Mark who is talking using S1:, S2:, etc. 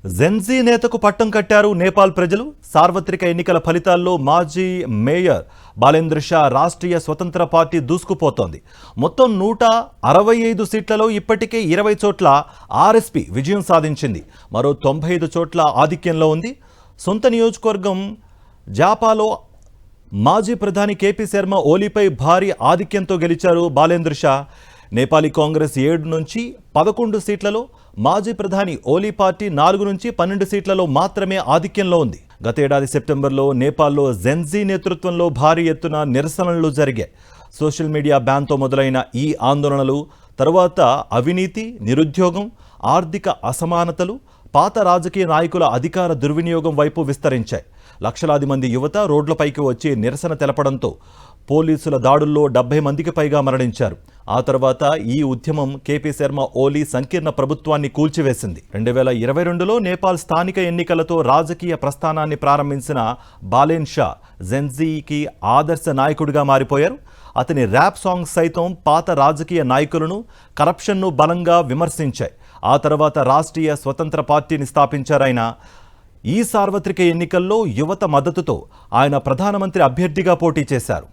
S1: Gen Z నేతకు పట్టం కట్టారు నేపాల్ ప్రజలు. సార్వత్రిక ఎన్నికల ఫలితాల్లో మాజీ మేయర్ బాలేంద్ర షా రాష్ట్రీయ స్వతంత్ర పార్టీ దూసుకుపోతోంది. మొత్తం 165 సీట్లలో ఇప్పటికే 20 చోట్ల ఆర్ఎస్పీ విజయం సాధించింది. మరో 95 చోట్ల ఆధిక్యంలో ఉంది. సొంత నియోజకవర్గం జాపాలో మాజీ ప్రధాని కేపీ శర్మ ఓలీపై భారీ ఆధిక్యంతో గెలిచారు బాలేంద్ర షా. నేపాలీ కాంగ్రెస్ 7 నుంచి 11 సీట్లలో, మాజీ ప్రధాని ఓలీ పార్టీ 4 నుంచి 12 సీట్లలో మాత్రమే ఆధిక్యంలో ఉంది. గతేడాది సెప్టెంబర్లో నేపాల్లో జెన్జీ నేతృత్వంలో భారీ ఎత్తున నిరసనలు జరిగాయి. సోషల్ మీడియా బ్యాన్తో మొదలైన ఈ ఆందోళనలు తరువాత అవినీతి, నిరుద్యోగం, ఆర్థిక అసమానతలు, పాత రాజకీయ నాయకుల అధికార దుర్వినియోగం వైపు విస్తరించాయి. లక్షలాది మంది యువత రోడ్లపైకి వచ్చి నిరసన తెలపడంతో పోలీసుల దాడుల్లో 70 మందికి పైగా మరణించారు. ఆ తర్వాత ఈ ఉద్యమం కేపీ శర్మ ఓలీ సంకీర్ణ ప్రభుత్వాన్ని కూల్చివేసింది. 2022లో నేపాల్ స్థానిక ఎన్నికలతో రాజకీయ ప్రస్థానాన్ని ప్రారంభించిన బాలేన్ షా జెన్జీకి ఆదర్శ నాయకుడిగా మారిపోయారు. అతని ర్యాప్ సాంగ్స్ సైతం పాత రాజకీయ నాయకులను, కరప్షన్ను బలంగా విమర్శించాయి. ఆ తర్వాత రాష్ట్రీయ స్వతంత్ర పార్టీని స్థాపించారాయన. ఈ సార్వత్రిక ఎన్నికల్లో యువత మద్దతుతో ఆయన ప్రధానమంత్రి అభ్యర్థిగా పోటీ చేశారు.